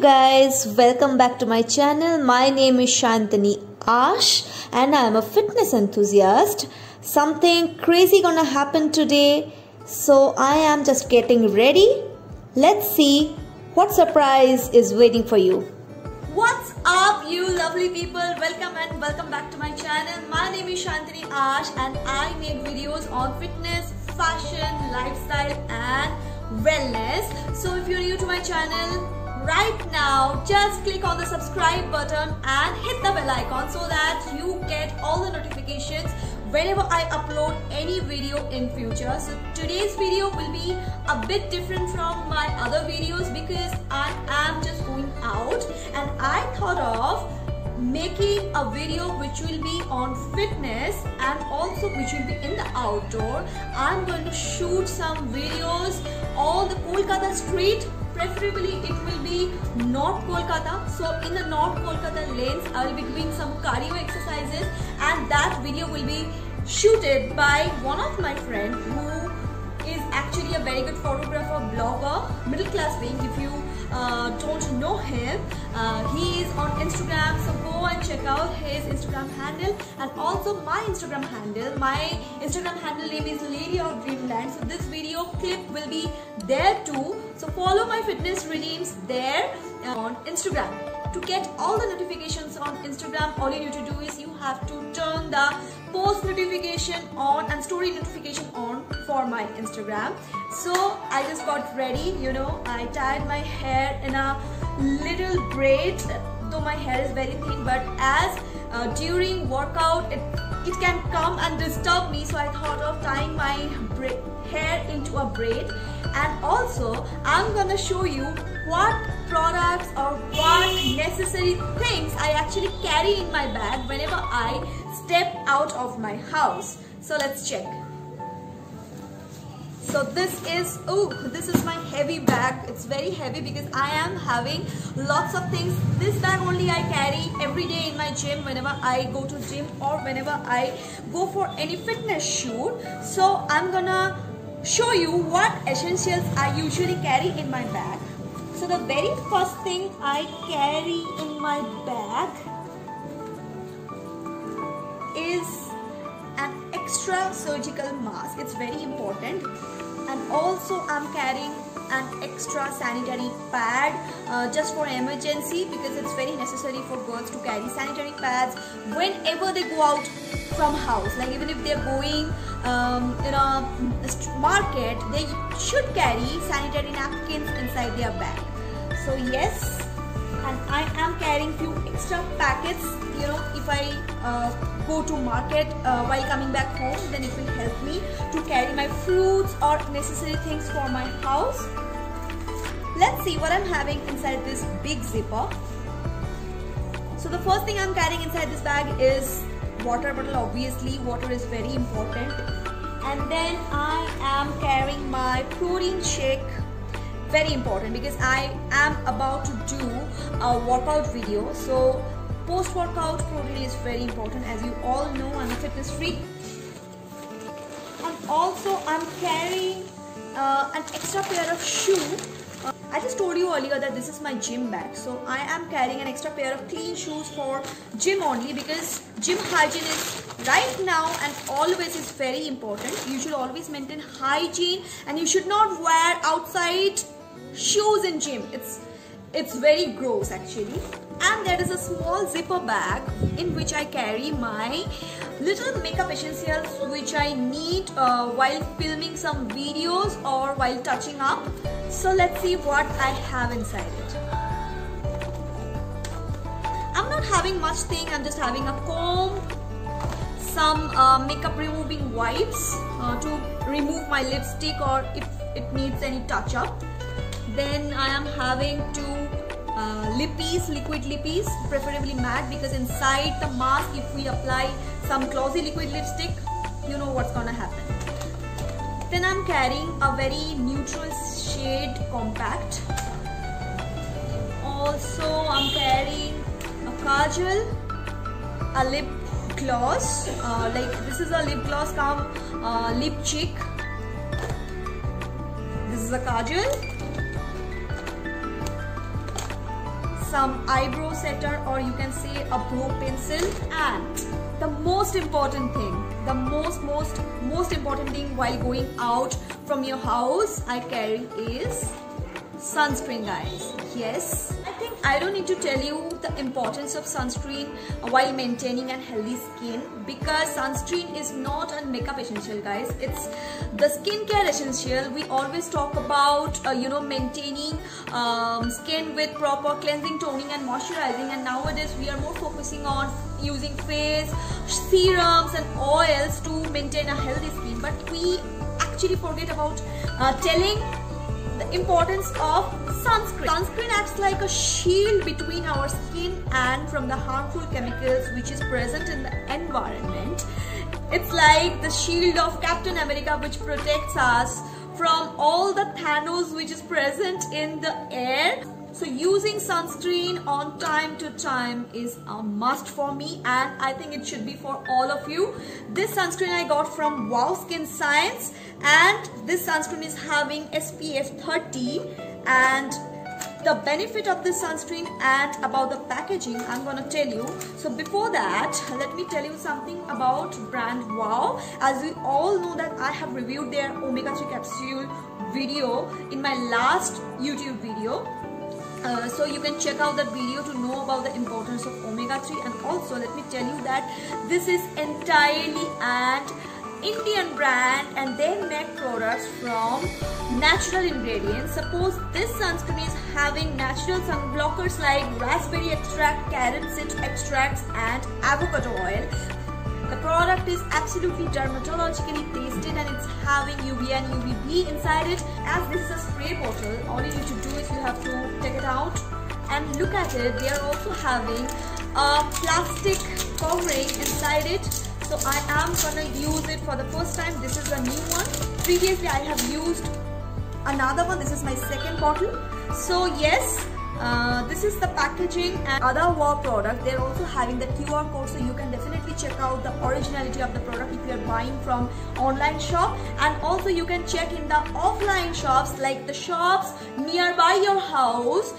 guys, welcome back to my channel. My name is Shantani Ash and I am a fitness enthusiast. Something crazy gonna happen today, so I am just getting ready. Let's see what surprise is waiting for you. What's up, you lovely people? Welcome back to my channel. My name is Shantani Ash and I make videos on fitness, fashion, lifestyle and wellness. So if you're new to my channel, right now just click on the subscribe button and hit the bell icon so that you get all the notifications whenever I upload any video in future. So today's video will be a bit different from my other videos because I am just going out and I thought of making a video which will be on fitness and also which will be in the outdoor. I'm going to shoot some videos on the Kolkata street. Preferably it will be North Kolkata. So in the North Kolkata lanes I will be doing some cardio exercises and that video will be shooted by one of my friends who is actually a very good photographer, blogger, middle class being. If you don't know him, he is on Instagram, so go and check out his Instagram handle and also my Instagram handle. My Instagram handle name is Lady of Dreamland. So this video clip will be there too. So follow my fitness regimes there on Instagram. To get all the notifications on Instagram, all you need to do is you have to turn the post notification on and story notification on for my Instagram. So I just got ready, I tied my hair in a little braid, though my hair is very thin, but as during workout it can come and disturb me, so I thought of tying my hair into a braid. And also I'm gonna show you what products or what necessary things I actually carry in my bag whenever I step out of my house. So let's check. So this is my heavy bag. It's very heavy because I am having lots of things. This bag only I carry every day in my gym whenever I go to gym or whenever I go for any fitness shoot. So I'm gonna show you what essentials I usually carry in my bag. So the very first thing I carry in my bag is an extra surgical mask. It's very important. And also I'm carrying an extra sanitary pad just for emergency, because it's very necessary for girls to carry sanitary pads whenever they go out from house. Like even if they're going in a market, they should carry sanitary napkins inside their bag. So yes, and I am carrying few extra packets. If I go to market while coming back home, then it will help me to carry my fruits or necessary things for my house. Let's see what I'm having inside this big zipper. So the first thing I'm carrying inside this bag is water bottle. Obviously water is very important. And then I am carrying my protein shake. Very important because I am about to do a workout video. So post-workout protein is very important. As you all know, I'm a fitness freak. And also I'm carrying an extra pair of shoes. I just told you earlier that this is my gym bag. So I am carrying an extra pair of clean shoes for gym only, because gym hygiene is right now and always is very important. You should always maintain hygiene and you should not wear outside shoes in gym. It's very gross actually. And there is a small zipper bag in which I carry my little makeup essentials which I need while filming some videos or while touching up. So let's see what I have inside it. I'm not having much thing. I'm just having a comb, some makeup removing wipes to remove my lipstick or if it needs any touch up. Then I am having two lippies, liquid lippies, preferably matte, because inside the mask if we apply some glossy liquid lipstick, you know what's gonna happen. Then I'm carrying a very neutral shade compact. Also I'm carrying a kajal, a lip gloss, like this is a lip gloss come lip cheek. This is a kajal. some eyebrow setter, or you can say a brow pencil. And the most important thing, the most important thing while going out from your house I carry is sunscreen, guys. Yes, I think I don't need to tell you the importance of sunscreen while maintaining a healthy skin, because sunscreen is not a makeup essential, guys. It's the skincare essential. We always talk about maintaining skin with proper cleansing, toning and moisturizing, and nowadays we are more focusing on using face serums and oils to maintain a healthy skin, but we actually forget about telling the importance of sunscreen. Sunscreen acts like a shield between our skin and from the harmful chemicals which is present in the environment. It's like the shield of Captain America, which protects us from all the Thanos which is present in the air. So using sunscreen on time to time is a must for me, and I think it should be for all of you. This sunscreen I got from Wow Skin Science, and this sunscreen is having SPF 30. And the benefit of this sunscreen and about the packaging I'm gonna tell you. So before that, let me tell you something about brand Wow. As we all know that I have reviewed their omega-3 capsule video in my last YouTube video. So you can check out that video to know about the importance of omega-3. And also let me tell you that this is entirely an Indian brand and they make products from natural ingredients. Suppose this sunscreen is having natural sunblockers like raspberry extract, carom seed extracts and avocado oil. The product is absolutely dermatologically tested and it's having UV and UVB inside it. As this is a spray bottle, all you need to do is you have to take it out and look at it. They are also having a plastic covering inside it. So I am gonna use it for the first time. This is a new one. Previously I have used another one. This is my second bottle. So yes, this is the packaging. And other Wow product, they're also having the QR code, so you can definitely check out the originality of the product if you're buying from online shop. And also you can check in the offline shops, like the shops nearby your house,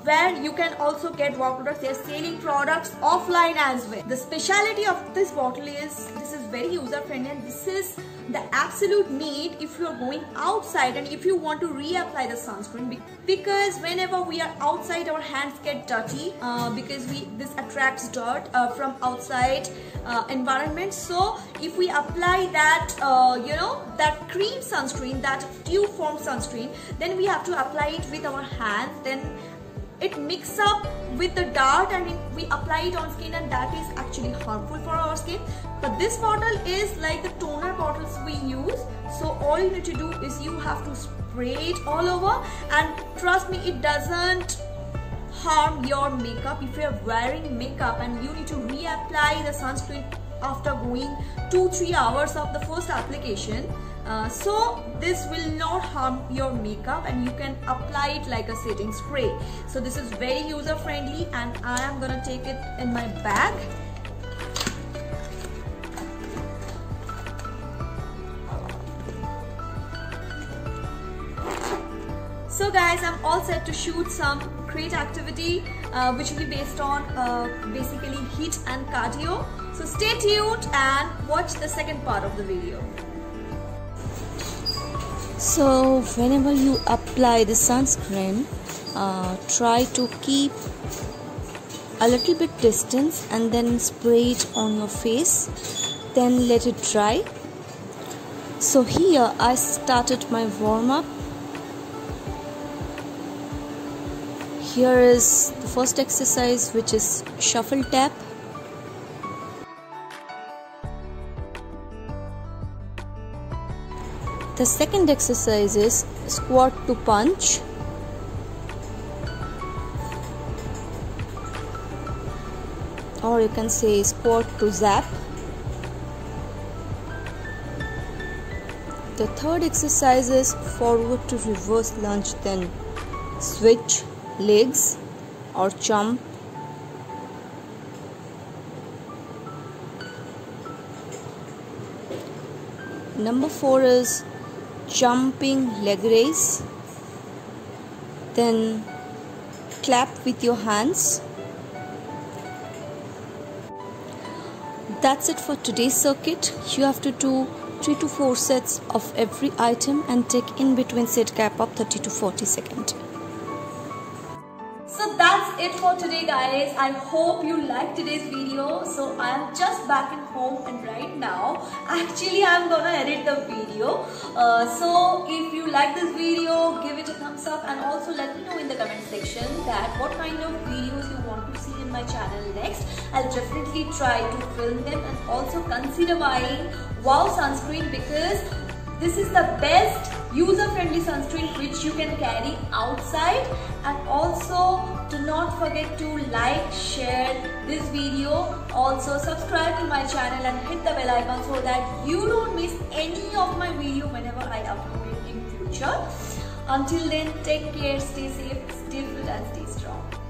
where you can also get Wow products. They're selling products offline as well. The speciality of this bottle is this is very user friendly, and this is the absolute need if you're going outside and if you want to reapply the sunscreen, because whenever we are outside our hands get dirty because this attracts dirt from outside environment. So if we apply that that cream sunscreen, that tube form sunscreen, then we have to apply it with our hands, then it mixes up with the dirt and we apply it on skin, and that is actually harmful for our skin. But this bottle is like the toner bottles we use, so all you need to do is you have to spray it all over, and trust me, it doesn't harm your makeup. If you are wearing makeup and you need to reapply the sunscreen after going 2-3 hours of the first application, so this will not harm your makeup and you can apply it like a setting spray. So this is very user friendly, and I am gonna take it in my bag. So guys, I'm all set to shoot some great activity which will be based on basically heat and cardio. So stay tuned and watch the second part of the video. So whenever you apply the sunscreen, try to keep a little bit distance and then spray it on your face, then let it dry. So here I started my warm-up. Here is the first exercise, which is shuffle tap. The second exercise is squat to punch. Or you can say squat to zap. The third exercise is forward to reverse lunge, then switch legs or jump. Number 4 is jumping leg raise, then clap with your hands. That's it for today's circuit. You have to do 3 to 4 sets of every item and take in between set gap of 30 to 40 seconds. So that's it for today, guys. I hope you liked today's video. So I am just back in home, and right now actually I'm gonna edit the video. So if you like this video, give it a thumbs up, and also let me know in the comment section that what kind of videos you want to see in my channel next. I'll definitely try to film them, and also consider buying Wow sunscreen, because this is the best user-friendly sunscreen which you can carry outside. And also do not forget to like, share this video. Also subscribe to my channel and hit the bell icon so that you don't miss any of my video whenever I upload it in future. Until then, take care, stay safe, stay fit and stay strong.